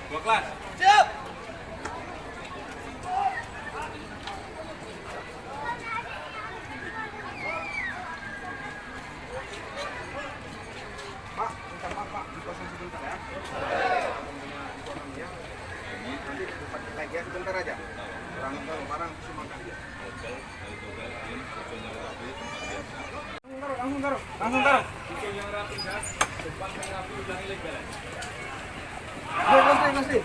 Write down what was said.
Dua kelas. Siap. Pak, minta maaf Pak, dikosong sebentar ya. Dikosong ya. Nanti dipakai lagi ya sebentar aja. Barang cuma kali ya. Langsung taruh. Yang rapi, Jas. Depan yang rapi udah ilegal. Pasti.